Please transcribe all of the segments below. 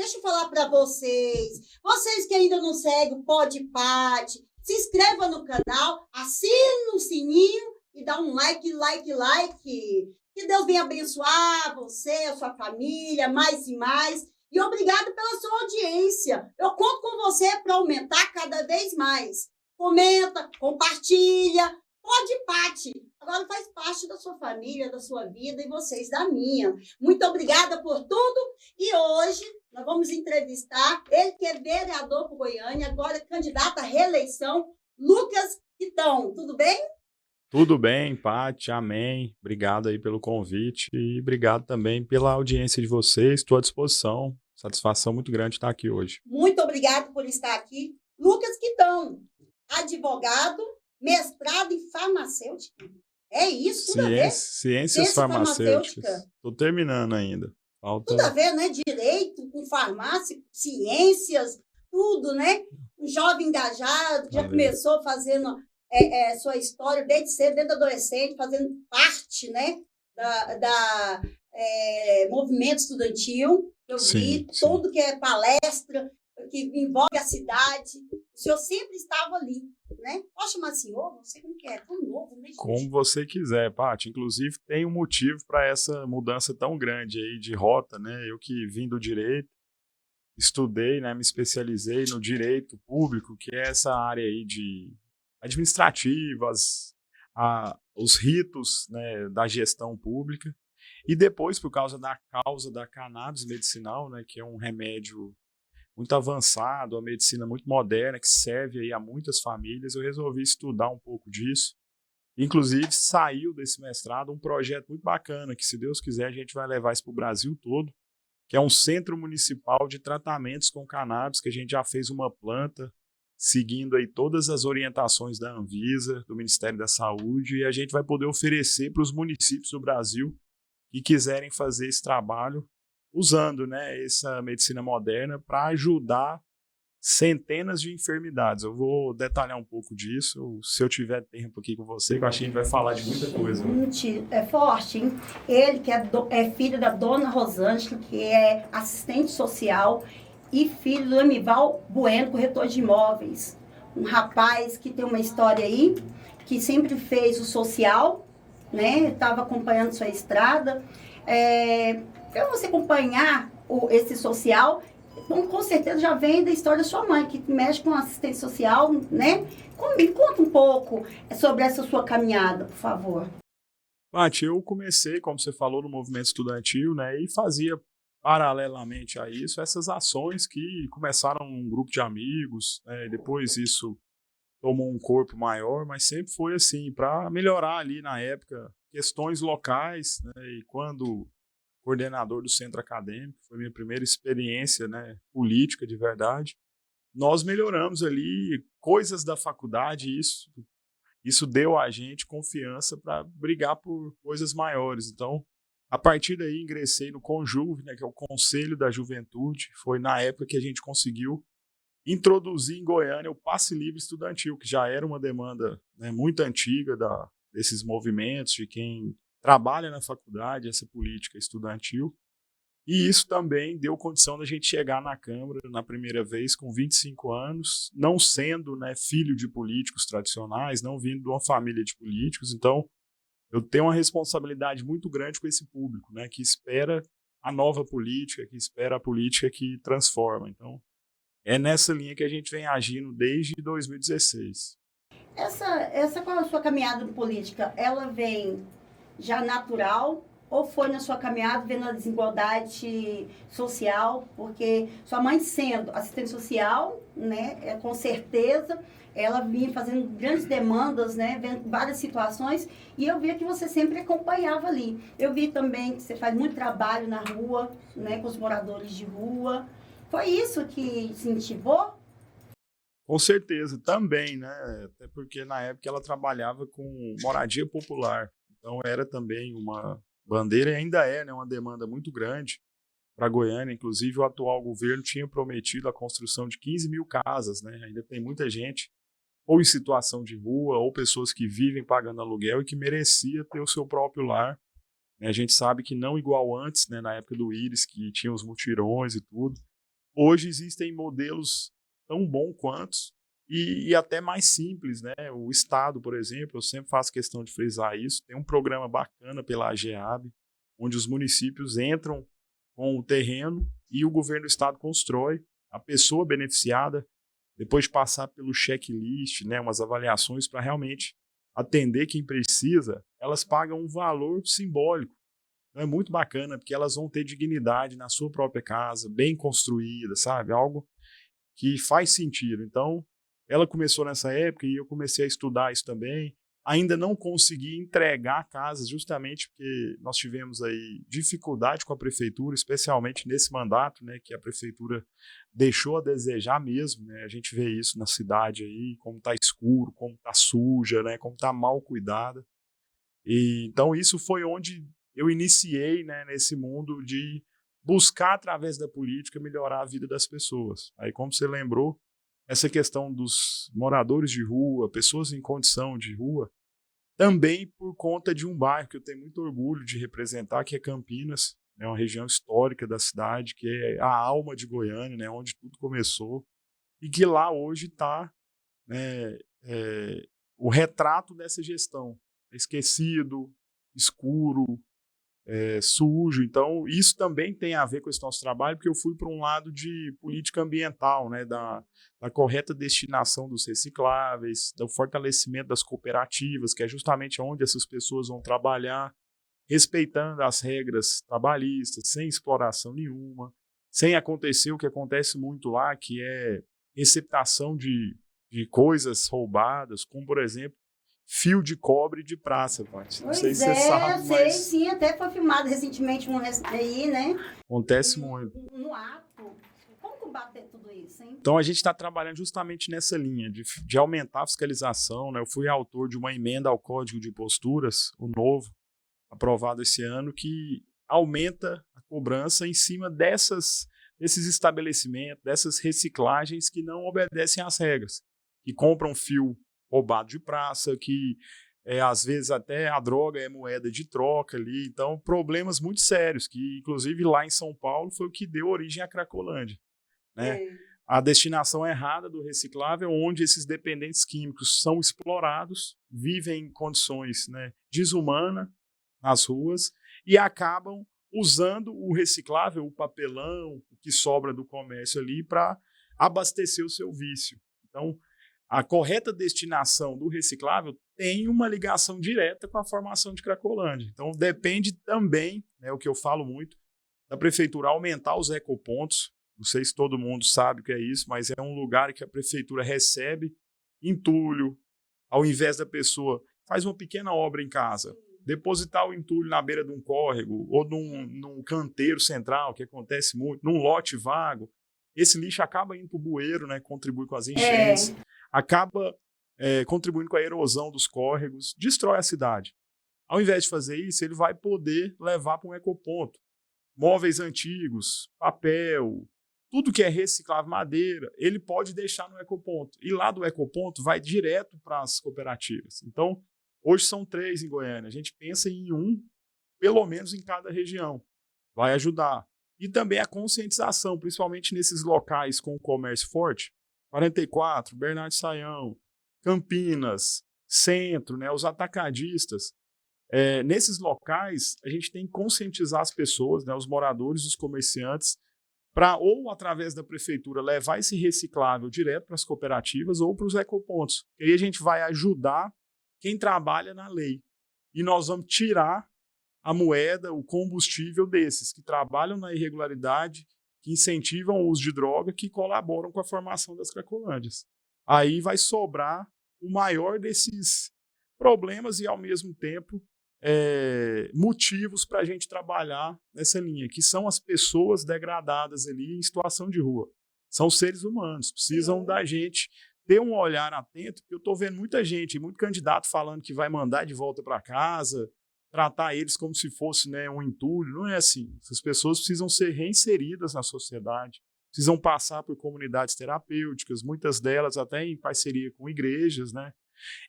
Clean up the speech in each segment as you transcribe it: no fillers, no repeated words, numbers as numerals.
deixa eu falar para vocês que ainda não seguem o Podpah, se inscreva no canal, assina o sininho e dá um like. Que Deus venha abençoar você, a sua família, mais e mais. E obrigado pela sua audiência. Eu conto com você para aumentar cada vez mais. Comenta, compartilha, Podpah. Agora faz parte da sua família, da sua vida e vocês da minha. Muito obrigada por tudo. E hoje nós vamos entrevistar ele que é vereador por Goiânia, agora candidato à reeleição, Lucas Quitão. Tudo bem? Tudo bem, Paty, amém. Obrigado aí pelo convite e obrigado também pela audiência de vocês. Estou à disposição. Satisfação muito grande estar aqui hoje. Muito obrigado por estar aqui. Lucas Quitão, advogado, mestrado em farmacêutica. É isso, tudo a ver? Ciências farmacêuticas. Estou terminando ainda. Falta... Tudo a ver, né? Direito, com farmácia, ciências, tudo, né? Um jovem engajado, que já começou fazendo sua história desde cedo, desde adolescente, fazendo parte, né? Da movimento estudantil. Eu vi tudo que é palestra, que envolve a cidade. O senhor sempre estava ali, né? Posso chamar senhor? Não sei como que é, tão novo, né, gente? Como você quiser, Paty. Inclusive, tem um motivo para essa mudança tão grande aí de rota, né? Eu que vim do direito, estudei, né? Me especializei no direito público, que é essa área aí de administrativas, os ritos, né, da gestão pública. E depois, por causa da cannabis medicinal, né, que é um remédio muito avançado, uma medicina muito moderna, que serve aí a muitas famílias, eu resolvi estudar um pouco disso. Inclusive, saiu desse mestrado um projeto muito bacana, que se Deus quiser a gente vai levar isso para o Brasil todo, que é um centro municipal de tratamentos com cannabis, que a gente já fez uma planta, seguindo aí todas as orientações da Anvisa, do Ministério da Saúde, e a gente vai poder oferecer para os municípios do Brasil que quiserem fazer esse trabalho, usando, né, essa medicina moderna para ajudar centenas de enfermidades. Eu vou detalhar um pouco disso, se eu tiver tempo aqui com você, que eu acho que a gente vai falar de muita coisa. É forte, hein? Ele que é filho da dona Rosângela, que é assistente social, e filho do Amival Bueno, corretor de imóveis. Um rapaz que tem uma história aí, que sempre fez o social, né? Estava acompanhando sua estrada. Para você acompanhar esse social, com certeza já vem da história da sua mãe, que mexe com assistência social, né? Me conta um pouco sobre essa sua caminhada, por favor. Paty, eu comecei, como você falou, no movimento estudantil, né? E fazia, paralelamente a isso, essas ações que começaram um grupo de amigos, né? E depois isso tomou um corpo maior, mas sempre foi assim, para melhorar ali na época questões locais, né? E quando coordenador do centro acadêmico, foi minha primeira experiência, né, política de verdade, nós melhoramos ali coisas da faculdade e isso deu a gente confiança para brigar por coisas maiores. Então, a partir daí, ingressei no Conjuve, né, que é o Conselho da Juventude. Foi na época que a gente conseguiu introduzir em Goiânia o passe livre estudantil, que já era uma demanda, né, muito antiga desses movimentos, de quem trabalha na faculdade, essa política estudantil. E isso também deu condição da gente chegar na Câmara na primeira vez com 25 anos, não sendo, né, filho de políticos tradicionais, não vindo de uma família de políticos. Então, eu tenho uma responsabilidade muito grande com esse público, né, que espera a nova política, que espera a política que transforma. Então, é nessa linha que a gente vem agindo desde 2016. Qual é a sua caminhada política? Ela vem já natural ou foi na sua caminhada vendo a desigualdade social? Porque sua mãe sendo assistente social, né, com certeza, ela vinha fazendo grandes demandas, né, vendo várias situações, e eu via que você sempre acompanhava ali. Eu vi também que você faz muito trabalho na rua, né, com os moradores de rua. Foi isso que incentivou? Com certeza, também, né? Até porque na época ela trabalhava com moradia popular. Então era também uma bandeira, e ainda é, né, uma demanda muito grande para Goiânia. Inclusive o atual governo tinha prometido a construção de 15 mil casas, né? Ainda tem muita gente ou em situação de rua, ou pessoas que vivem pagando aluguel e que merecia ter o seu próprio lar. A gente sabe que não igual antes, né, na época do Íris, que tinha os mutirões e tudo. Hoje existem modelos tão bons quanto e até mais simples, né? O Estado, por exemplo, eu sempre faço questão de frisar isso, tem um programa bacana pela AGEAB, onde os municípios entram com o terreno e o governo do Estado constrói. A pessoa beneficiada, depois de passar pelo checklist, né, umas avaliações para realmente atender quem precisa, elas pagam um valor simbólico. Então é muito bacana, porque elas vão ter dignidade na sua própria casa, bem construída, sabe? Algo que faz sentido. Então, ela começou nessa época e eu comecei a estudar isso também. Ainda não consegui entregar casas, justamente porque nós tivemos aí dificuldade com a prefeitura, especialmente nesse mandato, né, que a prefeitura deixou a desejar mesmo, né? A gente vê isso na cidade aí, como está escuro, como está suja, né, como está mal cuidada. E então isso foi onde eu iniciei, né, nesse mundo de buscar através da política melhorar a vida das pessoas. Aí, como você lembrou, essa questão dos moradores de rua, pessoas em condição de rua, também por conta de um bairro que eu tenho muito orgulho de representar, que é Campinas, é uma região histórica da cidade, que é a alma de Goiânia, né, onde tudo começou, e que lá hoje está, né, o retrato dessa gestão. Esquecido, escuro, sujo. Então, isso também tem a ver com esse nosso trabalho, porque eu fui para um lado de política ambiental, né, da correta destinação dos recicláveis, do fortalecimento das cooperativas, que é justamente onde essas pessoas vão trabalhar, respeitando as regras trabalhistas, sem exploração nenhuma, sem acontecer o que acontece muito lá, que é receptação de coisas roubadas, como, por exemplo, fio de cobre de praça, Paty. Não sei se você sabe, sei mas sim, até foi filmado recentemente um aí, né? acontece muito. No ato. Como combater tudo isso, hein? Então a gente está trabalhando justamente nessa linha de aumentar a fiscalização, né? Eu fui autor de uma emenda ao Código de Posturas, o novo, aprovado esse ano, que aumenta a cobrança em cima desses estabelecimentos, dessas reciclagens que não obedecem às regras, que compram fio roubado de praça, que às vezes até a droga é moeda de troca ali. Então, problemas muito sérios, que inclusive lá em São Paulo foi o que deu origem à Cracolândia, né? A destinação errada do reciclável, onde esses dependentes químicos são explorados, vivem em condições, né, desumanas nas ruas e acabam usando o reciclável, o papelão, o que sobra do comércio ali, para abastecer o seu vício. Então, a correta destinação do reciclável tem uma ligação direta com a formação de Cracolândia. Então, depende também, né, o que eu falo muito, da prefeitura aumentar os ecopontos. Não sei se todo mundo sabe o que é isso, mas é um lugar que a prefeitura recebe entulho, ao invés da pessoa faz uma pequena obra em casa, depositar o entulho na beira de um córrego ou num canteiro central, que acontece muito, num lote vago, esse lixo acaba indo para o bueiro, né, contribui com as enchentes, acaba contribuindo com a erosão dos córregos, destrói a cidade. Ao invés de fazer isso, ele vai poder levar para um ecoponto. Móveis antigos, papel, tudo que é reciclável, madeira, ele pode deixar no ecoponto. E lá do ecoponto vai direto para as cooperativas. Então, hoje são 3 em Goiânia. A gente pensa em um, pelo menos em cada região. Vai ajudar. E também a conscientização, principalmente nesses locais com comércio forte. 44, Bernardo Sayão, Campinas, Centro, né, os atacadistas. Nesses locais, a gente tem que conscientizar as pessoas, né, os moradores, os comerciantes, para ou através da prefeitura levar esse reciclável direto para as cooperativas ou para os ecopontos. E aí a gente vai ajudar quem trabalha na lei. E nós vamos tirar a moeda, o combustível desses que trabalham na irregularidade, que incentivam o uso de droga, que colaboram com a formação das Cracolândias. Aí vai sobrar o maior desses problemas e, ao mesmo tempo, motivos para a gente trabalhar nessa linha, que são as pessoas degradadas ali em situação de rua. São seres humanos, precisam da gente ter um olhar atento, porque eu estou vendo muita gente, muito candidato falando que vai mandar de volta para casa, tratar eles como se fosse, né, um entulho. Não é assim. Essas pessoas precisam ser reinseridas na sociedade, precisam passar por comunidades terapêuticas, muitas delas até em parceria com igrejas, né?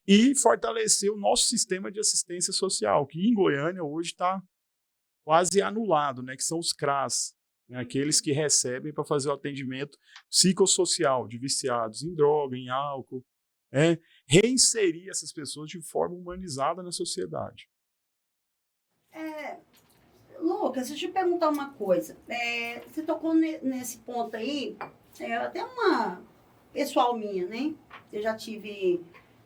E fortalecer o nosso sistema de assistência social, que em Goiânia hoje está quase anulado, né, que são os CRAS. né? Aqueles que recebem para fazer o atendimento psicossocial de viciados em droga, em álcool, né? Reinserir essas pessoas de forma humanizada na sociedade. Lucas, deixa eu te perguntar uma coisa. Você tocou nesse ponto aí, até uma pessoal minha, né? Eu já tive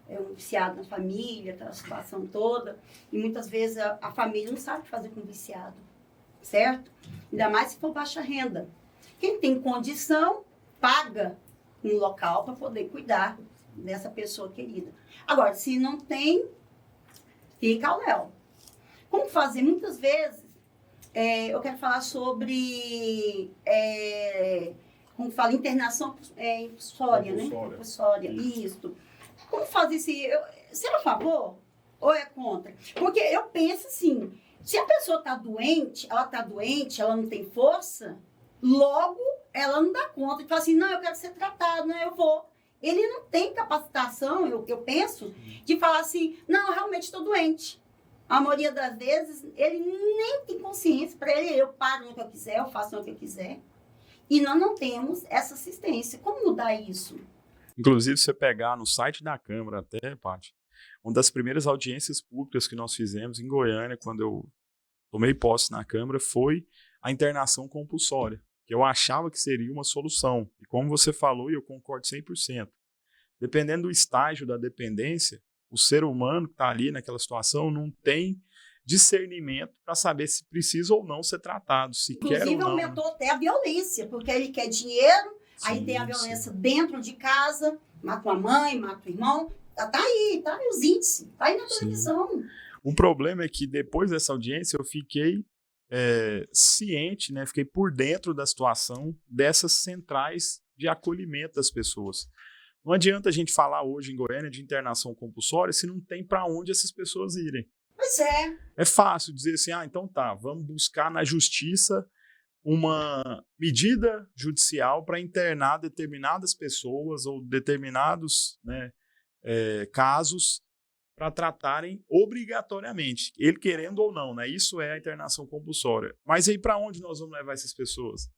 um viciado na família, aquela situação toda, e muitas vezes a família não sabe o que fazer com o viciado, certo? Ainda mais se for baixa renda. Quem tem condição, paga um local para poder cuidar dessa pessoa querida. Agora, se não tem, fica ao léu. Como fazer? Muitas vezes, eu quero falar sobre, como fala, internação compulsória, né? Compulsória, isso. Como fazer isso? Você é a favor ou é contra? Porque eu penso assim, se a pessoa está doente, ela não tem força, logo ela não dá conta de falar assim, não, eu quero ser tratado, não, eu vou. Ele não tem capacitação, eu penso, de falar assim, não, eu realmente estou doente. A maioria das vezes, ele nem tem consciência. Para ele, eu paro no que eu quiser, eu faço no que eu quiser. E nós não temos essa assistência. Como mudar isso? Inclusive, se você pegar no site da Câmara até, Paty, uma das primeiras audiências públicas que nós fizemos em Goiânia, quando eu tomei posse na Câmara, foi a internação compulsória, que eu achava que seria uma solução. E como você falou, e eu concordo 100%, dependendo do estágio da dependência, o ser humano que está ali naquela situação não tem discernimento para saber se precisa ou não ser tratado, se inclusive, quer ou não. Aumentou até a violência, porque ele quer dinheiro, sim, aí tem a violência dentro de casa, mata uma mãe, mata o irmão, tá aí os índices, tá aí na televisão. O problema é que depois dessa audiência eu fiquei ciente, né, fiquei por dentro da situação dessas centrais de acolhimento das pessoas. Não adianta a gente falar hoje em Goiânia de internação compulsória se não tem para onde essas pessoas irem. Pois é. É fácil dizer assim, então tá, vamos buscar na justiça uma medida judicial para internar determinadas pessoas ou determinados, né, casos para tratarem obrigatoriamente, ele querendo ou não, né? Isso é a internação compulsória. Mas aí para onde nós vamos levar essas pessoas?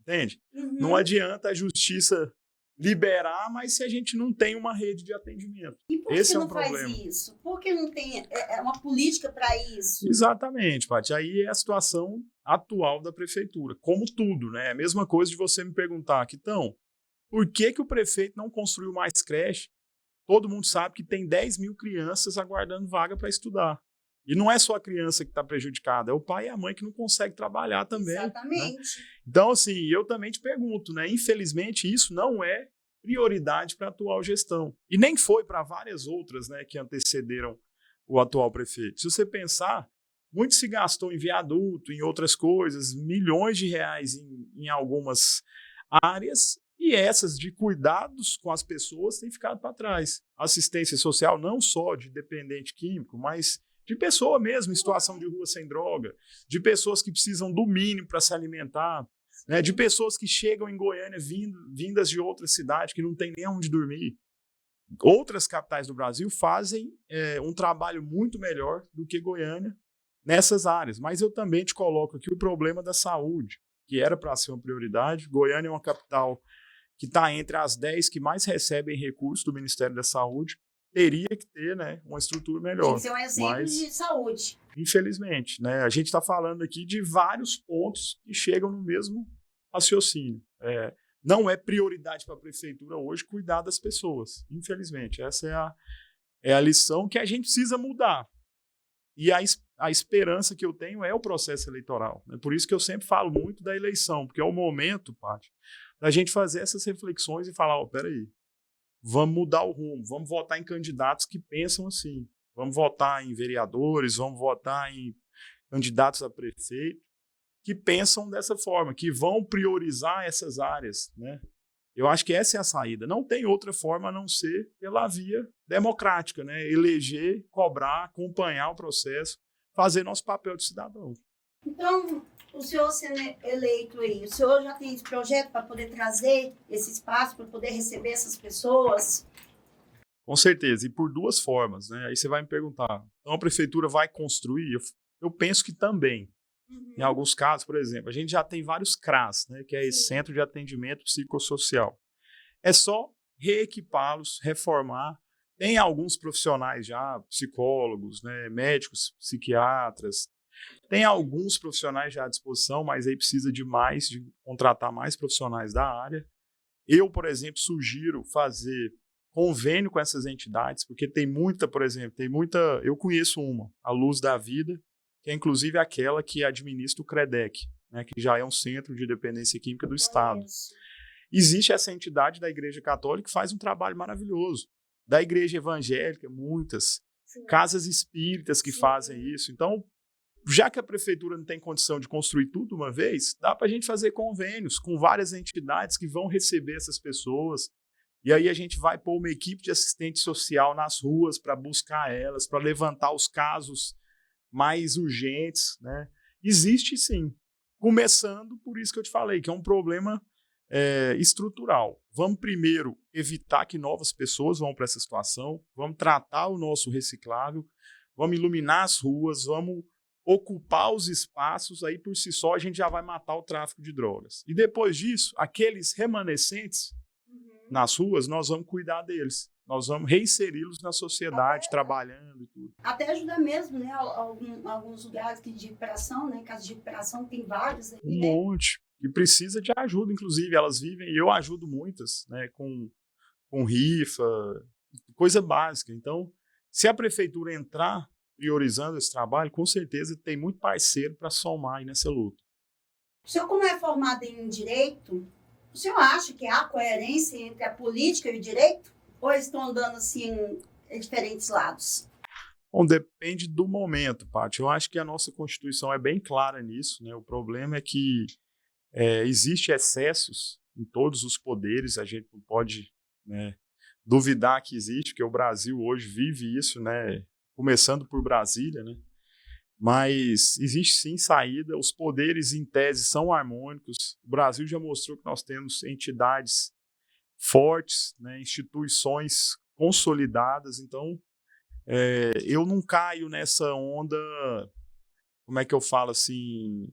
Entende? Uhum. Não adianta a justiça liberar, mas se a gente não tem uma rede de atendimento. E por que esse não é um faz problema. isso? Por que não tem uma política para isso? Exatamente, Paty. Aí é a situação atual da prefeitura, como tudo, né? É a mesma coisa de você me perguntar aqui, então, por que o prefeito não construiu mais creche? Todo mundo sabe que tem 10 mil crianças aguardando vaga para estudar. E não é só a criança que está prejudicada, é o pai e a mãe que não conseguem trabalhar também. Exatamente. Né? Então, assim, eu também te pergunto, né? Infelizmente, isso não é prioridade para a atual gestão. E nem foi para várias outras, né, que antecederam o atual prefeito. Se você pensar, muito se gastou em viaduto, em outras coisas, milhões de reais em algumas áreas, e essas de cuidados com as pessoas têm ficado para trás. Assistência social não só de dependente químico, mas de pessoa mesmo em situação de rua sem droga, de pessoas que precisam do mínimo para se alimentar, né, de pessoas que chegam em Goiânia vindas de outra cidade que não tem nem onde dormir. Outras capitais do Brasil fazem um trabalho muito melhor do que Goiânia nessas áreas. Mas eu também te coloco aqui o problema da saúde, que era para ser uma prioridade. Goiânia é uma capital que está entre as 10 que mais recebem recursos do Ministério da Saúde. Teria que ter, né, uma estrutura melhor. Tem que ser um exemplo de saúde. Infelizmente, né, a gente está falando aqui de vários pontos que chegam no mesmo raciocínio. Não é prioridade para a prefeitura hoje cuidar das pessoas, infelizmente. Essa é a lição que a gente precisa mudar. E a esperança que eu tenho é o processo eleitoral. Né? Por isso que eu sempre falo muito da eleição, porque é o momento, Paty, da gente fazer essas reflexões e falar, peraí, vamos mudar o rumo, vamos votar em candidatos que pensam assim, vamos votar em vereadores, vamos votar em candidatos a prefeito que pensam dessa forma, que vão priorizar essas áreas, né? Eu acho que essa é a saída. Não tem outra forma a não ser pela via democrática, né? Eleger, cobrar, acompanhar o processo, fazer nosso papel de cidadão. Então, o senhor sendo eleito aí, o senhor já tem esse projeto para poder trazer esse espaço, para poder receber essas pessoas? Com certeza, e por duas formas, né? Aí você vai me perguntar, então a prefeitura vai construir? Eu penso que também. Em alguns casos, por exemplo, a gente já tem vários CRAS, né, que é esse Centro de Atendimento Psicossocial. É só reequipá-los, reformar. Tem alguns profissionais já, psicólogos, né, médicos, psiquiatras. Tem alguns profissionais já à disposição, mas aí precisa de contratar mais profissionais da área. Eu, por exemplo, sugiro fazer convênio com essas entidades, porque tem muita, por exemplo, eu conheço uma, a Luz da Vida, que é inclusive aquela que administra o CREDEC, né, que já é um centro de dependência química do Estado. Existe essa entidade da Igreja Católica que faz um trabalho maravilhoso. Da Igreja Evangélica, muitas. Casas espíritas que fazem isso. Então, já que a prefeitura não tem condição de construir tudo uma vez, dá para a gente fazer convênios com várias entidades que vão receber essas pessoas. E aí a gente vai pôr uma equipe de assistente social nas ruas para buscar elas, para levantar os casos mais urgentes, né? Existe sim. Começando por isso que eu te falei, que é um problema estrutural. Vamos primeiro evitar que novas pessoas vão para essa situação, vamos tratar o nosso reciclável, vamos iluminar as ruas, vamos ocupar os espaços, aí por si só a gente já vai matar o tráfico de drogas. E depois disso, aqueles remanescentes nas ruas, nós vamos cuidar deles. Nós vamos reinseri-los na sociedade, trabalhando e tudo. Até ajudar mesmo, né? Alguns lugares de recuperação, né? Casas de recuperação, tem vários aí, um monte. E precisa de ajuda, inclusive. Elas vivem, e eu ajudo muitas, né? Com rifa, coisa básica. Então, se a prefeitura entrar priorizando esse trabalho, com certeza tem muito parceiro para somar aí nessa luta. O senhor, como é formado em Direito, o senhor acha que há coerência entre a política e o direito? Ou eles estão andando assim em diferentes lados? Bom, depende do momento, Paty. Eu acho que a nossa Constituição é bem clara nisso, né? O problema é que existe excessos em todos os poderes, a gente não pode, né, duvidar que existe, porque o Brasil hoje vive isso, né? Começando por Brasília, né? Mas existe sim saída, os poderes em tese são harmônicos. O Brasil já mostrou que nós temos entidades fortes, né, instituições consolidadas, então eu não caio nessa onda, como é que eu falo assim,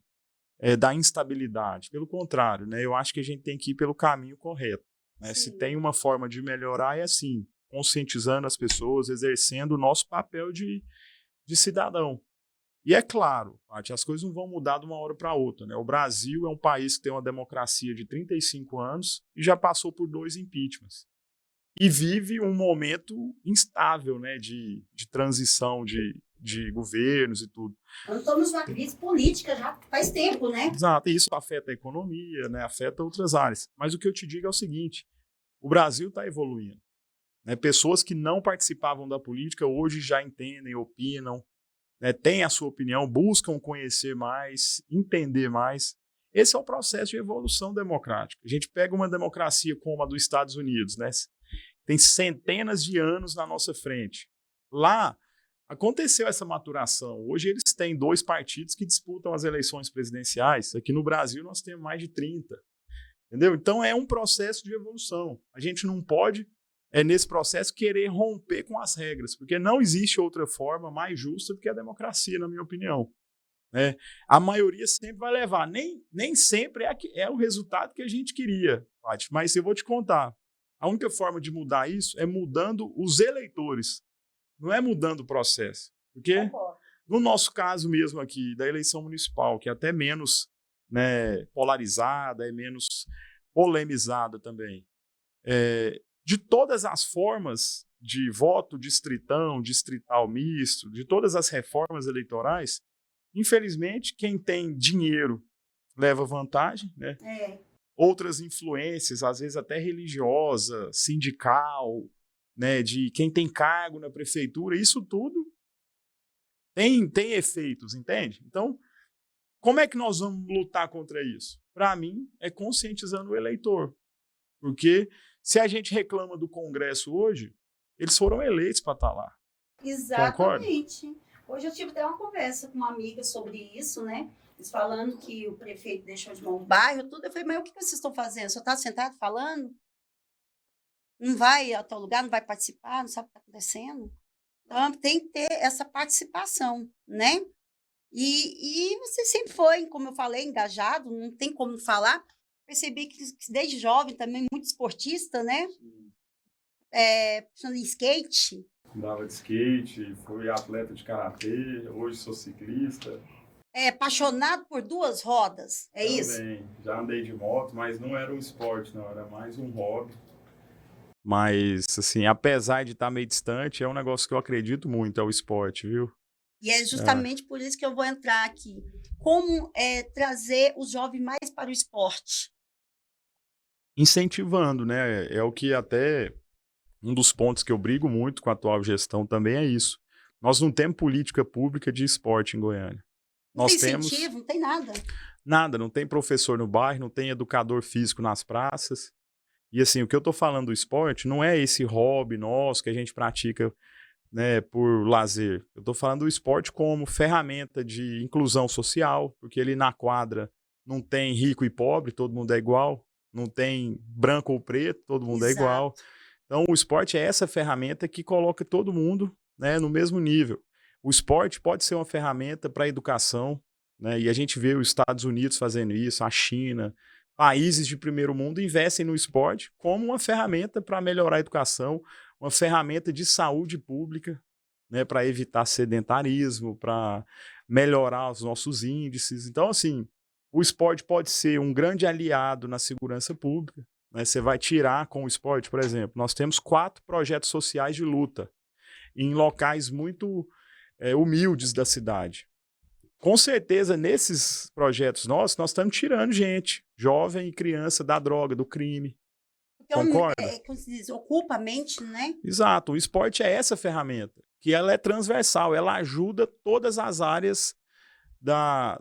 da instabilidade. Pelo contrário, né, eu acho que a gente tem que ir pelo caminho correto. Né? Se tem uma forma de melhorar, é assim, conscientizando as pessoas, exercendo o nosso papel de cidadão. E é claro, Paty, as coisas não vão mudar de uma hora para outra. Né? O Brasil é um país que tem uma democracia de 35 anos e já passou por 2 impeachments. E vive um momento instável, né, de transição de governos e tudo. Nós estamos numa crise política já faz tempo, né? Exato, e isso afeta a economia, né, afeta outras áreas. Mas o que eu te digo é o seguinte, o Brasil está evoluindo. Né? Pessoas que não participavam da política hoje já entendem, opinam, né, têm a sua opinião, buscam conhecer mais, entender mais. Esse é o processo de evolução democrática. A gente pega uma democracia como a dos Estados Unidos, né? Tem centenas de anos na nossa frente. Lá aconteceu essa maturação. Hoje eles têm 2 partidos que disputam as eleições presidenciais. Aqui no Brasil nós temos mais de 30. Entendeu? Então é um processo de evolução. A gente não pode, nesse processo, querer romper com as regras, porque não existe outra forma mais justa do que a democracia, na minha opinião. Né? A maioria sempre vai levar. Nem sempre é o resultado que a gente queria, Paty, mas eu vou te contar. A única forma de mudar isso é mudando os eleitores, não é mudando o processo. Porque, no nosso caso mesmo aqui, da eleição municipal, que é até menos, né, polarizada, é menos polemizada também, de todas as formas de voto distritão, distrital misto, de todas as reformas eleitorais, infelizmente, quem tem dinheiro leva vantagem, né? Outras influências, às vezes até religiosa, sindical, né, de quem tem cargo na prefeitura, isso tudo tem efeitos, entende? Então, como é que nós vamos lutar contra isso? Para mim, é conscientizando o eleitor. Porque se a gente reclama do Congresso hoje, eles foram eleitos para estar lá. Exatamente. Concorda? Hoje eu tive até uma conversa com uma amiga sobre isso, né? Eles falando que o prefeito deixou de mão o bairro, tudo. Eu falei, mas o que vocês estão fazendo? Só está sentado falando? Não vai a tal lugar, não vai participar, não sabe o que está acontecendo? Então, tem que ter essa participação, né? E você sempre foi, como eu falei, engajado, não tem como não falar. Percebi que desde jovem também muito esportista, né? Puxando em skate. Andava de skate, fui atleta de karatê, hoje sou ciclista. Apaixonado por duas rodas, é isso? Também, já andei de moto, mas não era um esporte, não, era mais um hobby. Mas, assim, apesar de estar meio distante, é um negócio que eu acredito muito, é o esporte, viu? E é justamente por isso que eu vou entrar aqui. Como trazer os jovens mais para o esporte? Incentivando, né? É o que até um dos pontos que eu brigo muito com a atual gestão também é isso. Nós não temos política pública de esporte em Goiânia. Não Nós tem temos incentivo, não tem nada. nada, não tem professor no bairro, não tem educador físico nas praças. E assim, o que eu tô falando do esporte não é esse hobby nosso que a gente pratica, né, por lazer. Eu tô falando do esporte como ferramenta de inclusão social, porque ele na quadra não tem rico e pobre, todo mundo é igual, não tem branco ou preto, todo mundo é igual. Exato. Então o esporte é essa ferramenta que coloca todo mundo, né, no mesmo nível. O esporte pode ser uma ferramenta para a educação, né, e a gente vê os Estados Unidos fazendo isso, a China, países de primeiro mundo investem no esporte como uma ferramenta para melhorar a educação, uma ferramenta de saúde pública, né, para evitar sedentarismo, para melhorar os nossos índices. Então, assim, o esporte pode ser um grande aliado na segurança pública, né? Você vai tirar com o esporte, por exemplo, nós temos 4 projetos sociais de luta em locais muito humildes da cidade. Com certeza, nesses projetos nossos, nós estamos tirando gente, jovem e criança, da droga, do crime. Então, Concorda? como se diz, ocupa a mente, né? Exato. O esporte é essa ferramenta, que ela é transversal, ela ajuda todas as áreas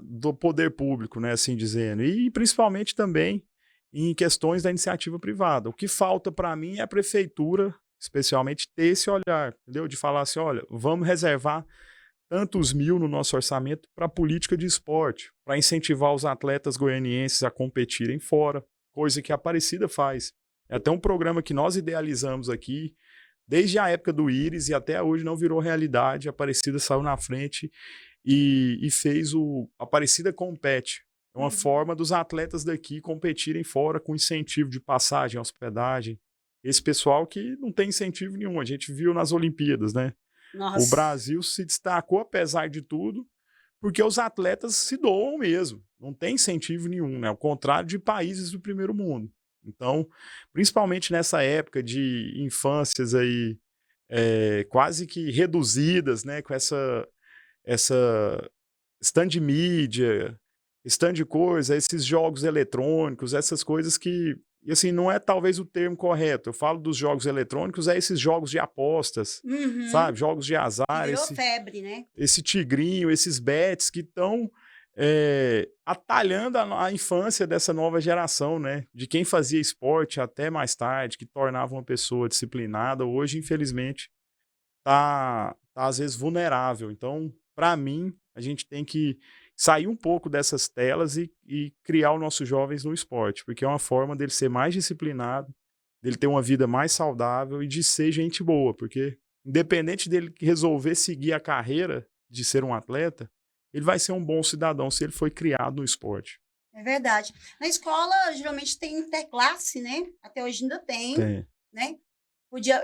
do poder público, né, assim dizendo, e principalmente também em questões da iniciativa privada. O que falta para mim é a prefeitura, especialmente, ter esse olhar, entendeu? De falar assim, olha, vamos reservar tantos mil no nosso orçamento para a política de esporte, para incentivar os atletas goianienses a competirem fora, coisa que a Aparecida faz. É até um programa que nós idealizamos aqui, desde a época do Íris e até hoje não virou realidade. A Aparecida saiu na frente e fez o Aparecida Compete. É uma forma dos atletas daqui competirem fora com incentivo de passagem, hospedagem. Esse pessoal que não tem incentivo nenhum, a gente viu nas Olimpíadas, né? Nossa. O Brasil se destacou, apesar de tudo, porque os atletas se doam mesmo. Não tem incentivo nenhum, né? Ao contrário de países do primeiro mundo. Então, principalmente nessa época de infâncias aí quase que reduzidas, né? Com essa stand mídia, stand coisa, esses jogos eletrônicos, essas coisas que, e assim, não é talvez o termo correto. Eu falo dos jogos eletrônicos, esses jogos de apostas, sabe? Jogos de azar. Virou febre, né? Esse tigrinho, esses bets que estão atalhando a infância dessa nova geração, né? De quem fazia esporte até mais tarde, que tornava uma pessoa disciplinada, hoje, infelizmente, tá às vezes vulnerável. Então, para mim, a gente tem que sair um pouco dessas telas e criar os nossos jovens no esporte, porque é uma forma dele ser mais disciplinado, dele ter uma vida mais saudável e de ser gente boa, porque independente dele resolver seguir a carreira de ser um atleta, ele vai ser um bom cidadão se ele foi criado no esporte. É verdade. Na escola, geralmente tem interclasse, né? Até hoje ainda tem. Né?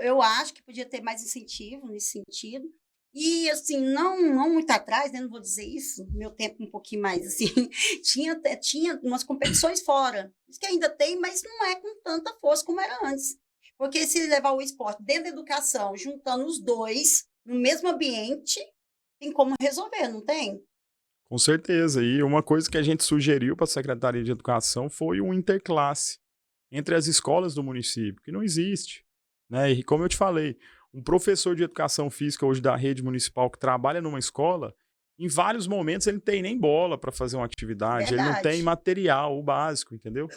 Eu acho que podia ter mais incentivo nesse sentido. E, assim, não muito atrás, né? Não vou dizer isso, meu tempo um pouquinho mais, assim, tinha umas competições fora. Isso que ainda tem, mas não é com tanta força como era antes. Porque se levar o esporte dentro da educação, juntando os dois no mesmo ambiente, tem como resolver, não tem? Com certeza. E uma coisa que a gente sugeriu para a Secretaria de Educação foi um interclasse entre as escolas do município, que não existe, né? E como eu te falei, um professor de educação física hoje da rede municipal que trabalha numa escola, em vários momentos ele não tem nem bola para fazer uma atividade, ele não tem material, o básico, entendeu?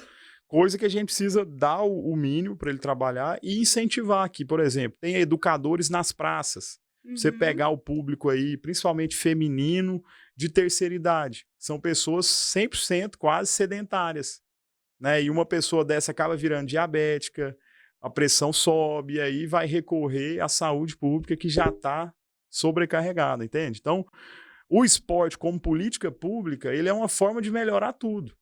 Coisa que a gente precisa dar o mínimo para ele trabalhar e incentivar aqui, por exemplo, tem educadores nas praças. Você pegar o público aí, principalmente feminino, de terceira idade. São pessoas 100% quase sedentárias, né? E uma pessoa dessa acaba virando diabética, a pressão sobe, e aí vai recorrer à saúde pública que já está sobrecarregada, entende? Então, o esporte como política pública, ele é uma forma de melhorar tudo.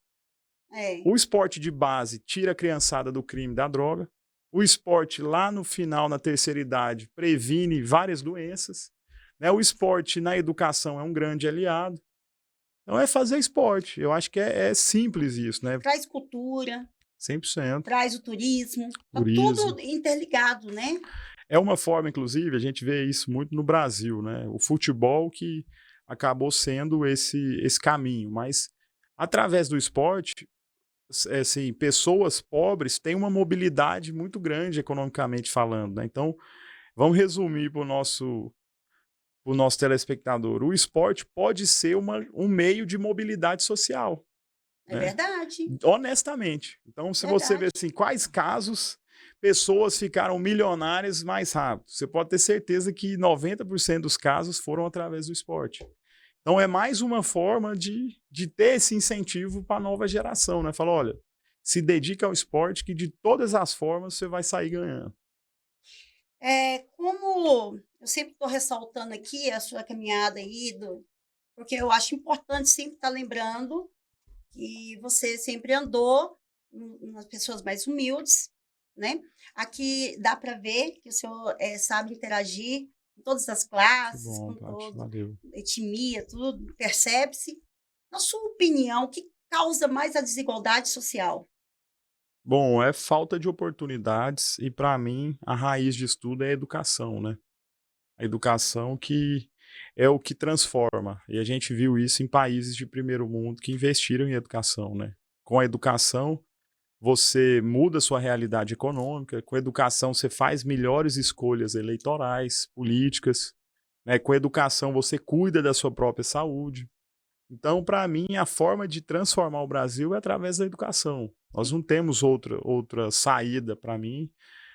O esporte de base tira a criançada do crime e da droga. O esporte lá no final, na terceira idade, previne várias doenças. Né? O esporte na educação é um grande aliado. Então é fazer esporte. Eu acho que é simples isso, né? Traz cultura. 100%. Traz o turismo. Tá tudo interligado, né? É uma forma, inclusive, a gente vê isso muito no Brasil, né? O futebol que acabou sendo esse caminho. Mas, através do esporte, assim, pessoas pobres têm uma mobilidade muito grande, economicamente falando, né? Então, vamos resumir para o nosso telespectador. O esporte pode ser um meio de mobilidade social. É verdade. Honestamente. Então, se você vê assim, quais casos pessoas ficaram milionárias mais rápido, você pode ter certeza que 90% dos casos foram através do esporte. Então, é mais uma forma de ter esse incentivo para a nova geração, né? Fala, olha, se dedica ao esporte que de todas as formas você vai sair ganhando. Como eu sempre estou ressaltando aqui a sua caminhada aí, porque eu acho importante sempre estar lembrando que você sempre andou nas pessoas mais humildes, né? Aqui dá para ver que o senhor sabe interagir com todas as classes, bom, com toda valeu. etnia, tudo, percebe-se. Na sua opinião, o que causa mais a desigualdade social? Bom, é falta de oportunidades e, para mim, a raiz disso tudo é a educação, né? A educação que é o que transforma. E a gente viu isso em países de primeiro mundo que investiram em educação, né? Com a educação, você muda sua realidade econômica. Com a educação, você faz melhores escolhas eleitorais, políticas. Né? Com a educação, você cuida da sua própria saúde. Então, para mim, a forma de transformar o Brasil é através da educação. Nós não temos outra saída, para mim,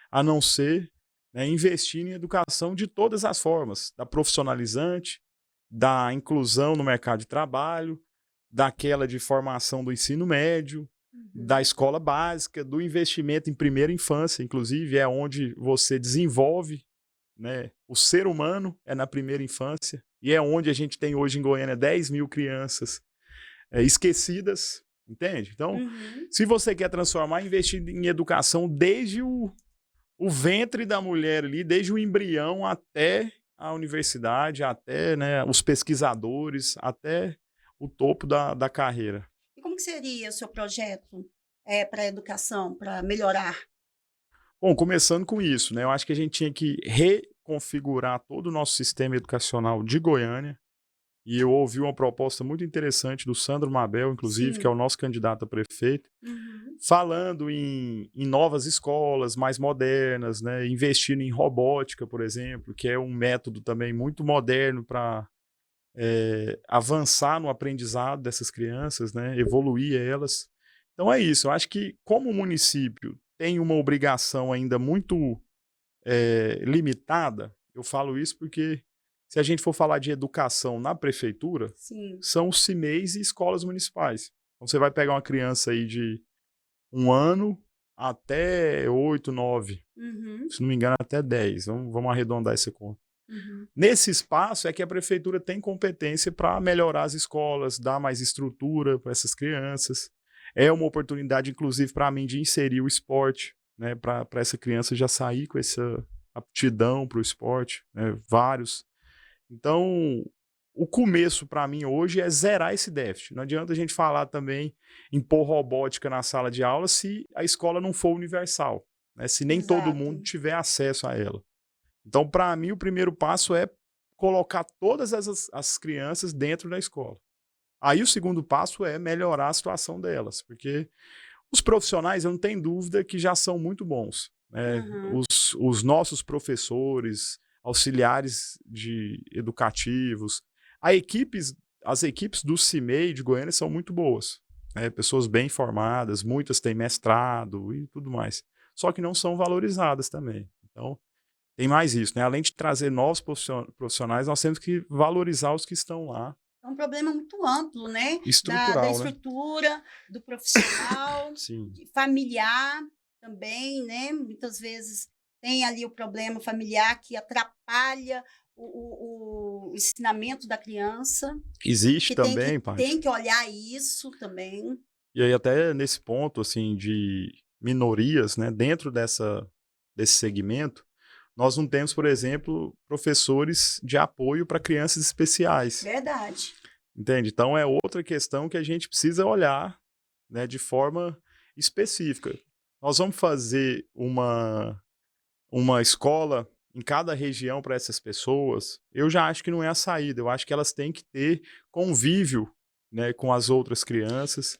a não ser, né, investir em educação de todas as formas, da profissionalizante, da inclusão no mercado de trabalho, daquela de formação do ensino médio, da escola básica, do investimento em primeira infância, inclusive, é onde você desenvolve, né, o ser humano, é na primeira infância, e é onde a gente tem hoje em Goiânia 10 mil crianças esquecidas, entende? Então, se você quer transformar, investir em educação desde o ventre da mulher ali, desde o embrião até a universidade, até, né, os pesquisadores, até o topo da carreira. E como que seria o seu projeto para a educação, para melhorar? Bom, começando com isso, né, eu acho que a gente tinha que reconfigurar todo o nosso sistema educacional de Goiânia, e eu ouvi uma proposta muito interessante do Sandro Mabel, inclusive, que é o nosso candidato a prefeito, falando em novas escolas mais modernas, né, investindo em robótica, por exemplo, que é um método também muito moderno para avançar no aprendizado dessas crianças, né, evoluir elas. Então é isso, eu acho que como o município tem uma obrigação ainda muito limitada, eu falo isso porque se a gente for falar de educação na prefeitura, são os CIMEIs e escolas municipais. Então você vai pegar uma criança aí de 1 ano até 8, 9, se não me engano até 10, vamos arredondar essa conta. Nesse espaço é que a prefeitura tem competência para melhorar as escolas, dar mais estrutura para essas crianças. É uma oportunidade, inclusive, para mim, de inserir o esporte, né, para essa criança já sair com essa aptidão para o esporte, né, vários. Então, o começo para mim hoje é zerar esse déficit. Não adianta a gente falar também em pôr robótica na sala de aula se a escola não for universal, né, se nem todo mundo tiver acesso a ela. Então, para mim, o primeiro passo é colocar todas as crianças dentro da escola. Aí o segundo passo é melhorar a situação delas, porque os profissionais, eu não tenho dúvida que já são muito bons, né? Os nossos professores, auxiliares educativos, as equipes do CIMEI de Goiânia são muito boas, né? Pessoas bem formadas, muitas têm mestrado e tudo mais, só que não são valorizadas também. Então, tem mais isso, né? Além de trazer novos profissionais, nós temos que valorizar os que estão lá. É um problema muito amplo, né? Estrutural, da estrutura, né? Do profissional, familiar também, né? Muitas vezes tem ali o problema familiar que atrapalha o ensinamento da criança. Existe também, pai. Tem que olhar isso também. E aí até nesse ponto, assim, de minorias, né, dentro desse segmento, nós não temos, por exemplo, professores de apoio para crianças especiais. Verdade. Entende? Então é outra questão que a gente precisa olhar, né, de forma específica. Nós vamos fazer uma escola em cada região para essas pessoas. Eu já acho que não é a saída. Eu acho que elas têm que ter convívio, né, com as outras crianças.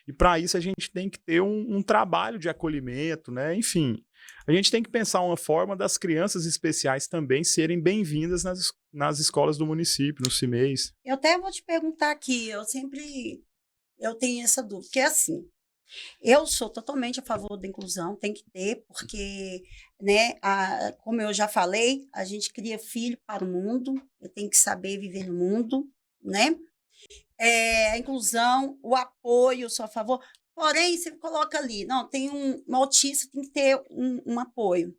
E para isso a gente tem que ter um trabalho de acolhimento, né? Enfim, a gente tem que pensar uma forma das crianças especiais também serem bem-vindas nas escolas do município, nos CIMEIs. Eu até vou te perguntar aqui, eu tenho essa dúvida, porque é assim, eu sou totalmente a favor da inclusão, tem que ter, porque, né, como eu já falei, a gente cria filho para o mundo, tem que saber viver no mundo, né? A inclusão, o apoio, eu sou a favor. Porém, você coloca ali, não, tem um autista, tem que ter um apoio.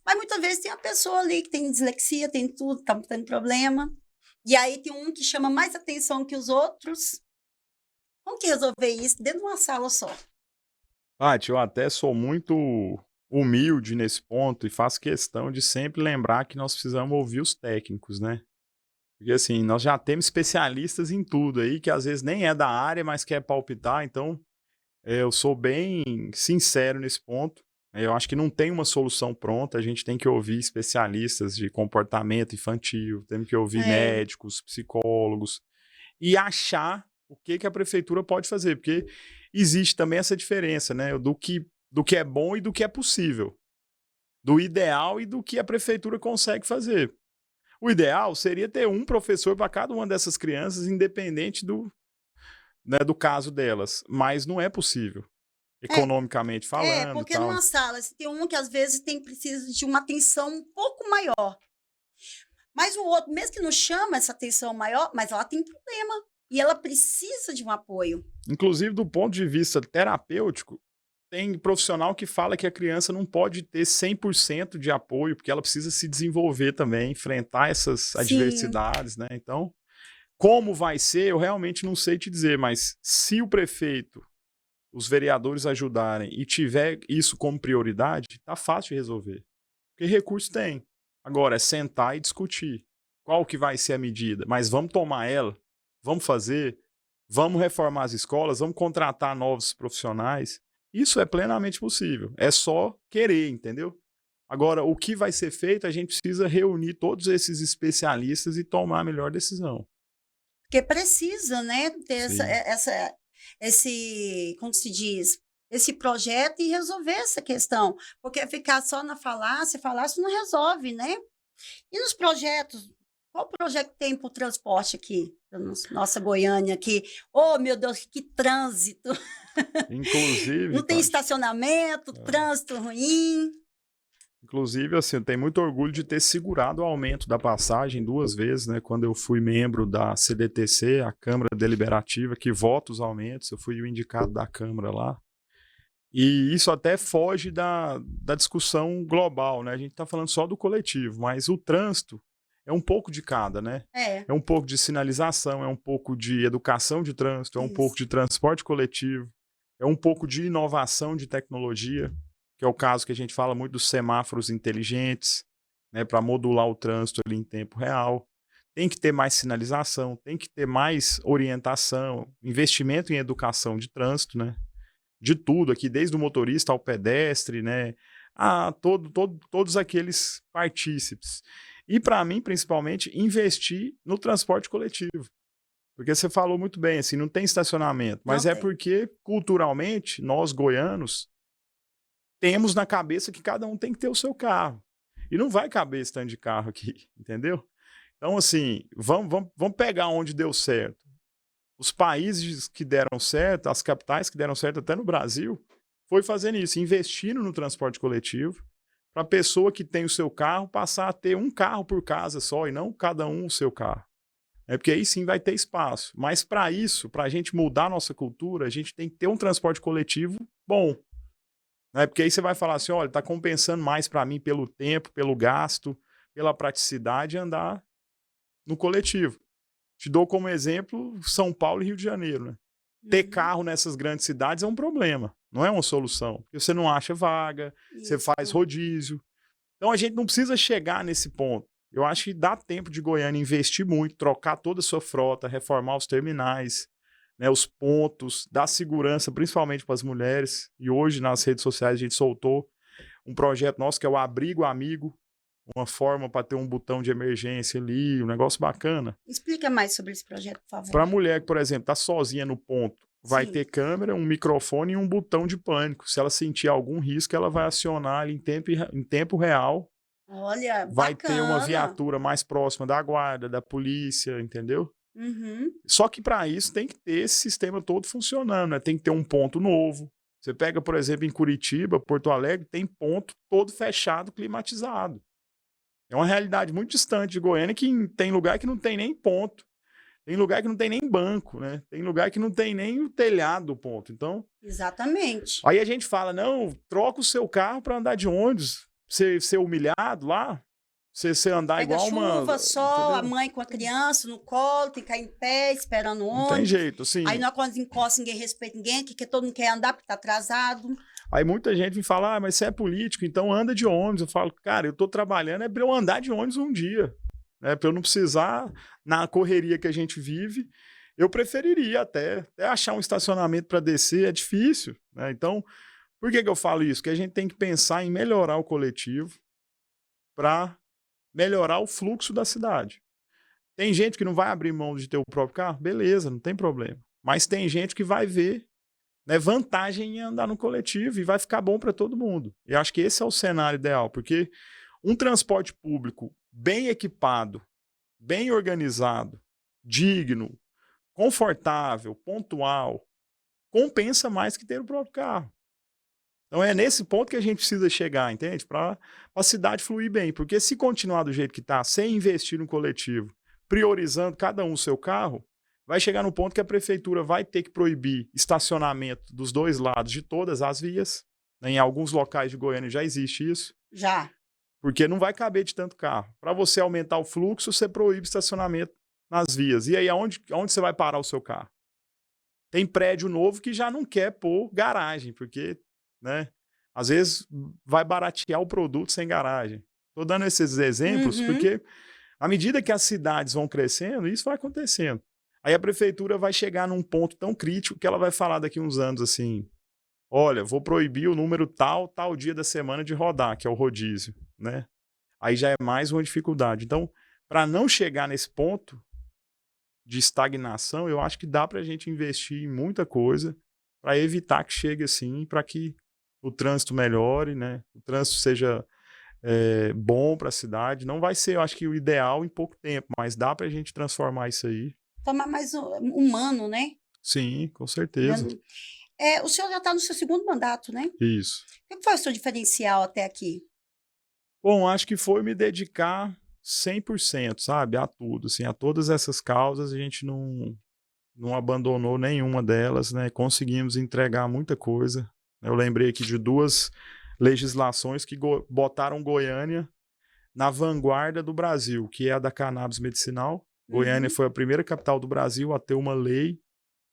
Mas muitas vezes tem uma pessoa ali que tem dislexia, tem tudo, está tendo problema. E aí tem um que chama mais atenção que os outros. Como que resolver isso dentro de uma sala só? Paty, eu até sou muito humilde nesse ponto e faço questão de sempre lembrar que nós precisamos ouvir os técnicos, né? Porque assim, nós já temos especialistas em tudo aí, que às vezes nem é da área, mas quer palpitar, então eu sou bem sincero nesse ponto. Eu acho que não tem uma solução pronta, a gente tem que ouvir especialistas de comportamento infantil, temos que ouvir médicos, psicólogos, e achar o que a prefeitura pode fazer, porque existe também essa diferença, né, do que é bom e do que é possível, do ideal e do que a prefeitura consegue fazer. O ideal seria ter um professor para cada uma dessas crianças, independente né, do caso delas, mas não é possível, economicamente falando. Porque numa sala, você tem um que às vezes precisa de uma atenção um pouco maior, mas o outro, mesmo que não chama essa atenção maior, mas ela tem problema e ela precisa de um apoio. Inclusive, do ponto de vista terapêutico, tem profissional que fala que a criança não pode ter 100% de apoio, porque ela precisa se desenvolver também, enfrentar essas adversidades, né? Então, como vai ser, eu realmente não sei te dizer, mas se o prefeito, os vereadores ajudarem e tiver isso como prioridade, tá fácil de resolver. Porque recurso tem. Agora, é sentar e discutir. Qual que vai ser a medida? Mas vamos tomar ela, vamos fazer, vamos reformar as escolas, vamos contratar novos profissionais. Isso é plenamente possível. É só querer, entendeu? Agora, o que vai ser feito, a gente precisa reunir todos esses especialistas e tomar a melhor decisão. Porque precisa, né, ter como se diz, esse projeto e resolver essa questão. Porque ficar só na falácia não resolve, né? E nos projetos, qual projeto tem para o transporte aqui? Nossa Goiânia aqui. Oh, meu Deus, que trânsito! Inclusive... Não tem estacionamento, trânsito ruim. Inclusive, assim, eu tenho muito orgulho de ter segurado o aumento da passagem 2 vezes, né? Quando eu fui membro da CDTC, a Câmara Deliberativa, que vota os aumentos, eu fui o indicado da Câmara lá. E isso até foge da discussão global, né? A gente está falando só do coletivo, mas o trânsito é um pouco de cada, né? É um pouco de sinalização, é um pouco de educação de trânsito, é um pouco de transporte coletivo, é um pouco de inovação de tecnologia, que é o caso que a gente fala muito dos semáforos inteligentes, né, para modular o trânsito ali em tempo real. Tem que ter mais sinalização, tem que ter mais orientação, investimento em educação de trânsito, né? De tudo aqui, desde o motorista ao pedestre, né? A todos aqueles partícipes. E para mim, principalmente, investir no transporte coletivo. Porque você falou muito bem, assim, não tem estacionamento, mas é porque, culturalmente, nós goianos temos na cabeça que cada um tem que ter o seu carro. E não vai caber esse tanto de carro aqui, entendeu? Então, assim, vamos pegar onde deu certo. Os países que deram certo, as capitais que deram certo até no Brasil, foi fazendo isso, investindo no transporte coletivo, para a pessoa que tem o seu carro passar a ter um carro por casa só e não cada um o seu carro. Porque aí sim vai ter espaço. Mas para isso, para a gente mudar a nossa cultura, a gente tem que ter um transporte coletivo bom. Porque aí você vai falar assim, olha, está compensando mais para mim pelo tempo, pelo gasto, pela praticidade andar no coletivo. Te dou como exemplo São Paulo e Rio de Janeiro, né? Ter carro nessas grandes cidades é um problema, não é uma solução. Porque você não acha vaga, você faz rodízio. Então a gente não precisa chegar nesse ponto. Eu acho que dá tempo de Goiânia investir muito, trocar toda a sua frota, reformar os terminais, né, os pontos, dar segurança, principalmente para as mulheres. E hoje nas redes sociais a gente soltou um projeto nosso que é o Abrigo Amigo, uma forma para ter um botão de emergência ali, um negócio bacana. Explica mais sobre esse projeto, por favor. Para a mulher que, por exemplo, está sozinha no ponto, vai ter câmera, um microfone e um botão de pânico. Se ela sentir algum risco, ela vai acionar ali em tempo real. Olha, vai bacana. ter uma viatura mais próxima da guarda, da polícia, entendeu? Só que para isso tem que ter esse sistema todo funcionando, né? Tem que ter um ponto novo. Você pega, por exemplo, em Curitiba, Porto Alegre, tem ponto todo fechado, climatizado. É uma realidade muito distante de Goiânia, que tem lugar que não tem nem ponto. Tem lugar que não tem nem banco, né? Tem lugar que não tem nem o telhado do ponto. Então, exatamente. Aí a gente fala, não, troca o seu carro para andar de ônibus. Você ser humilhado lá, você andar pega igual chuva, uma... sol, entendeu? a mãe com a criança no colo, tem que cair em pé, esperando o ônibus. Não tem jeito, assim. Aí quando encosta, ninguém respeita ninguém, que todo mundo quer andar porque tá atrasado. Aí muita gente me fala, mas você é político, então anda de ônibus. Eu falo, cara, eu tô trabalhando para eu andar de ônibus um dia, né? Para eu não precisar, na correria que a gente vive, eu preferiria até achar um estacionamento para descer, é difícil, né? Então, por que eu falo isso? Que a gente tem que pensar em melhorar o coletivo para melhorar o fluxo da cidade. Tem gente que não vai abrir mão de ter o próprio carro? Beleza, não tem problema. Mas tem gente que vai ver, né, vantagem em andar no coletivo e vai ficar bom para todo mundo. E acho que esse é o cenário ideal, porque um transporte público bem equipado, bem organizado, digno, confortável, pontual, compensa mais que ter o próprio carro. Então é nesse ponto que a gente precisa chegar, entende? Para a cidade fluir bem. Porque se continuar do jeito que está, sem investir no coletivo, priorizando cada um o seu carro, vai chegar no ponto que a prefeitura vai ter que proibir estacionamento dos dois lados de todas as vias. Em alguns locais de Goiânia já existe isso. Já. Porque não vai caber de tanto carro. Para você aumentar o fluxo, você proíbe estacionamento nas vias. E aí, aonde você vai parar o seu carro? Tem prédio novo que já não quer pôr garagem, porque, né, às vezes vai baratear o produto sem garagem. Estou dando esses exemplos porque, à medida que as cidades vão crescendo, isso vai acontecendo. Aí a prefeitura vai chegar num ponto tão crítico que ela vai falar daqui uns anos assim, olha, vou proibir o número tal dia da semana de rodar, que é o rodízio, né? Aí já é mais uma dificuldade. Então, para não chegar nesse ponto de estagnação, eu acho que dá para a gente investir em muita coisa para evitar que chegue assim, para que o trânsito melhore, né? O trânsito seja bom para a cidade. Não vai ser, eu acho que o ideal em pouco tempo, mas dá para a gente transformar isso aí. Tornar mais humano, né? Sim, com certeza. O senhor já está no seu segundo mandato, né? Isso. O que foi o seu diferencial até aqui? Bom, acho que foi me dedicar 100%, sabe? A tudo, assim, a todas essas causas, a gente não abandonou nenhuma delas, né? Conseguimos entregar muita coisa. Eu lembrei aqui de 2 legislações que botaram Goiânia na vanguarda do Brasil, que é a da cannabis medicinal. Goiânia foi a primeira capital do Brasil a ter uma lei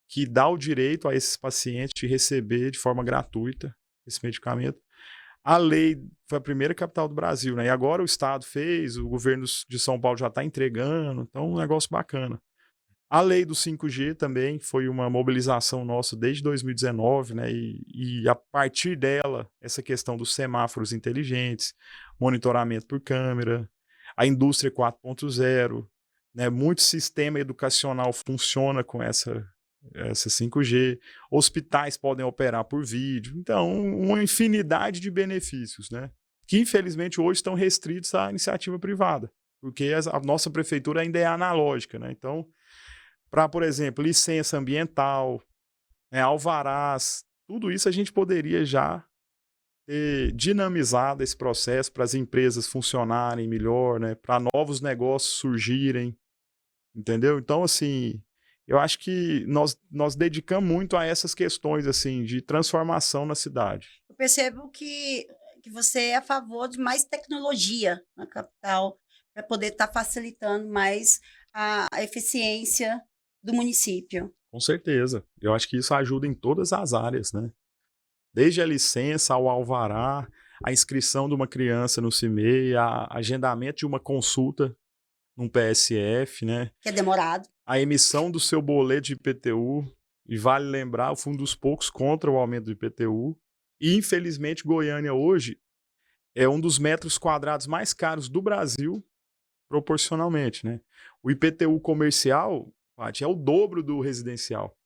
que dá o direito a esses pacientes de receber de forma gratuita esse medicamento. A lei foi a primeira capital do Brasil, né? E agora o Estado fez, o governo de São Paulo já está entregando, então é um negócio bacana. A lei do 5G também foi uma mobilização nossa desde 2019, né? E a partir dela, essa questão dos semáforos inteligentes, monitoramento por câmera, a indústria 4.0, né? Muito sistema educacional funciona com essa 5G, hospitais podem operar por vídeo, então uma infinidade de benefícios, né? Que infelizmente hoje estão restritos à iniciativa privada, porque a nossa prefeitura ainda é analógica, né? Então, para, por exemplo, licença ambiental, né, alvarás, tudo isso a gente poderia já ter dinamizado esse processo para as empresas funcionarem melhor, né? Para novos negócios surgirem, entendeu? Então, assim, eu acho que nós dedicamos muito a essas questões assim, de transformação na cidade. Eu percebo que você é a favor de mais tecnologia na capital, para poder estar facilitando mais a eficiência do município. Com certeza. Eu acho que isso ajuda em todas as áreas, né? Desde a licença ao alvará, a inscrição de uma criança no CIMEI, a agendamento de uma consulta num PSF, né? Que é demorado. A emissão do seu boleto de IPTU, e vale lembrar, eu fui um dos poucos contra o aumento do IPTU, e infelizmente Goiânia hoje é um dos metros quadrados mais caros do Brasil, proporcionalmente, né? O IPTU comercial, Paty, é o dobro do residencial.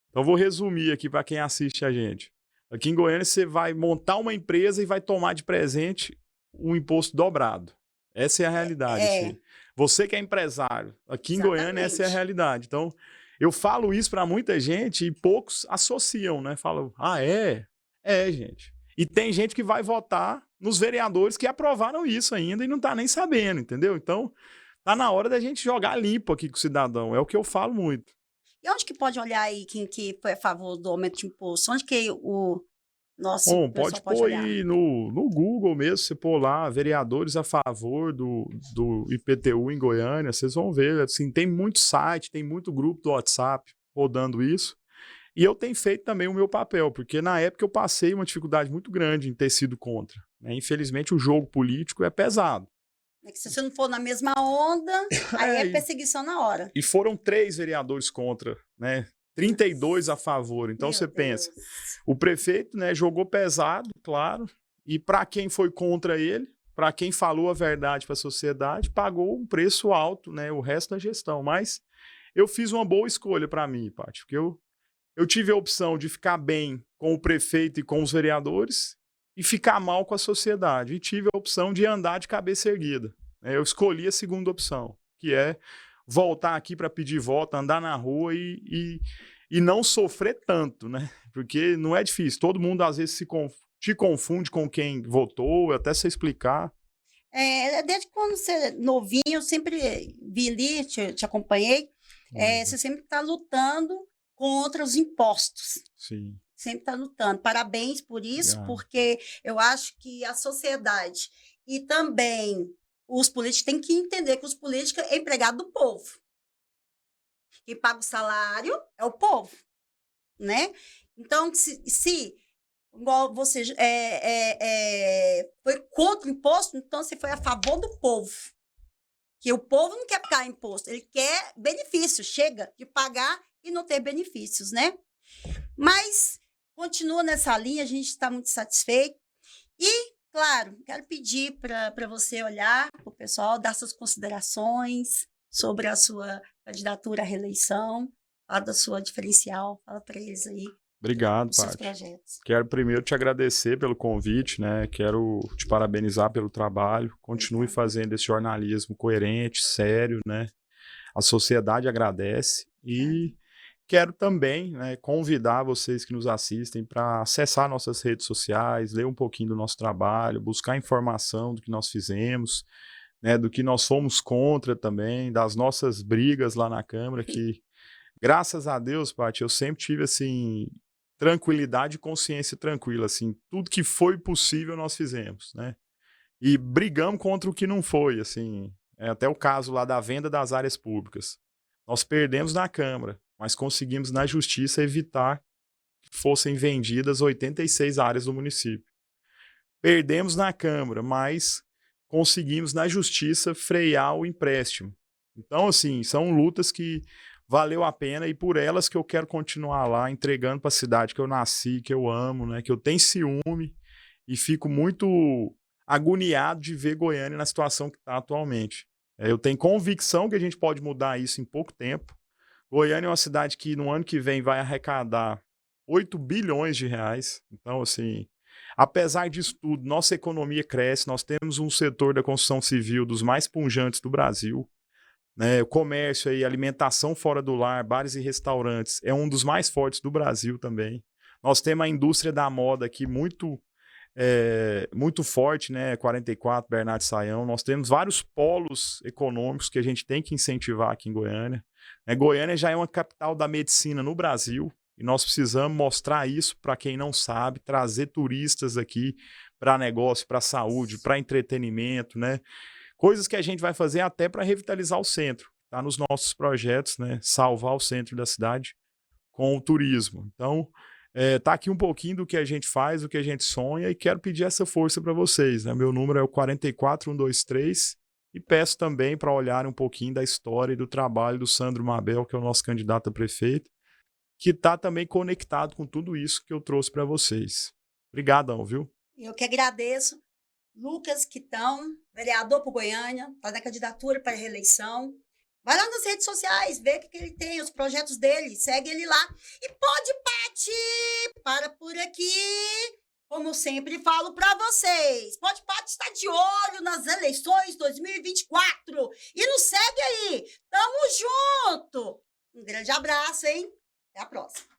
Então vou resumir aqui para quem assiste a gente. Aqui em Goiânia você vai montar uma empresa e vai tomar de presente um imposto dobrado. Essa é a realidade. Filho. Você que é empresário, aqui em Goiânia essa é a realidade. Então eu falo isso para muita gente e poucos associam, né? Falam, é? É, gente. E tem gente que vai votar nos vereadores que aprovaram isso ainda e não tá nem sabendo, entendeu? Então tá na hora da gente jogar limpo aqui com o cidadão. É o que eu falo muito. E onde que pode olhar aí quem que foi a favor do aumento de imposto? Onde que o nosso Bom, pode pôr olhar? aí no Google mesmo, você pôr lá, vereadores a favor do IPTU em Goiânia, vocês vão ver, assim, tem muito site, tem muito grupo do WhatsApp rodando isso. E eu tenho feito também o meu papel, porque na época eu passei uma dificuldade muito grande em ter sido contra, né? Infelizmente o jogo político é pesado. É que se você não for na mesma onda, aí é perseguição na hora. E foram 3 vereadores contra, né? 32 a favor. Então você pensa, o prefeito, né, jogou pesado, claro, e para quem foi contra ele, para quem falou a verdade para a sociedade, pagou um preço alto, né, o resto da gestão. Mas eu fiz uma boa escolha para mim, Paty, porque eu tive a opção de ficar bem com o prefeito e com os vereadores e ficar mal com a sociedade. E tive a opção de andar de cabeça erguida. Eu escolhi a segunda opção, que é voltar aqui para pedir voto, andar na rua e não sofrer tanto, né? Porque não é difícil. Todo mundo, às vezes, te confunde com quem votou, até você explicar. Desde quando você é novinho, eu sempre vi ali, te acompanhei, você sempre está lutando contra os impostos. Sim. Sempre está lutando. Parabéns por isso, porque eu acho que a sociedade e também os políticos têm que entender que os políticos é empregado do povo. Quem paga o salário é o povo, né? Então, se igual você foi contra o imposto, então você foi a favor do povo. Que o povo não quer pagar imposto, ele quer benefício, chega de pagar e não ter benefícios, né? Mas continua nessa linha, a gente está muito satisfeito. E, claro, quero pedir para você olhar para o pessoal, dar suas considerações sobre a sua candidatura à reeleição, fala da sua diferencial, fala para eles aí. Obrigado, Paty. Quero primeiro te agradecer pelo convite, né? Quero te parabenizar pelo trabalho. Continue fazendo esse jornalismo coerente, sério, né? A sociedade agradece. E quero também, né, convidar vocês que nos assistem para acessar nossas redes sociais, ler um pouquinho do nosso trabalho, buscar informação do que nós fizemos, né, do que nós fomos contra também, das nossas brigas lá na Câmara, que, graças a Deus, Paty, eu sempre tive, assim, tranquilidade e consciência tranquila, assim, tudo que foi possível nós fizemos, né, e brigamos contra o que não foi, assim, até o caso lá da venda das áreas públicas. Nós perdemos na Câmara, mas conseguimos na Justiça evitar que fossem vendidas 86 áreas do município. Perdemos na Câmara, mas conseguimos na Justiça frear o empréstimo. Então, assim, são lutas que valeu a pena e por elas que eu quero continuar lá, entregando para a cidade que eu nasci, que eu amo, né, que eu tenho ciúme e fico muito agoniado de ver Goiânia na situação que está atualmente. Eu tenho convicção que a gente pode mudar isso em pouco tempo. Goiânia é uma cidade que no ano que vem vai arrecadar 8 bilhões de reais. Então, assim, apesar disso tudo, nossa economia cresce, nós temos um setor da construção civil dos mais pujantes do Brasil, né? O comércio e alimentação fora do lar, bares e restaurantes, é um dos mais fortes do Brasil também. Nós temos a indústria da moda aqui muito forte, né? 44, Bernardo Sayão. Nós temos vários polos econômicos que a gente tem que incentivar aqui em Goiânia. Goiânia já é uma capital da medicina no Brasil e nós precisamos mostrar isso para quem não sabe, trazer turistas aqui para negócio, para saúde, para entretenimento, né? Coisas que a gente vai fazer até para revitalizar o centro. está nos nossos projetos, né, salvar o centro da cidade com o turismo. Então, tá aqui um pouquinho do que a gente faz, do que a gente sonha, e quero pedir essa força para vocês, né? Meu número é o 44123, e peço também para olharem um pouquinho da história e do trabalho do Sandro Mabel, que é o nosso candidato a prefeito, que está também conectado com tudo isso que eu trouxe para vocês. Obrigadão, viu? Eu que agradeço. Lucas Quitão, vereador por Goiânia, está na candidatura para a reeleição. Vai lá nas redes sociais, vê o que ele tem, os projetos dele, segue ele lá. E pode partir para por aqui, como eu sempre falo para vocês. Pode partir estar de olho nas eleições 2024 e nos segue aí. Tamo junto. Um grande abraço, hein? Até a próxima.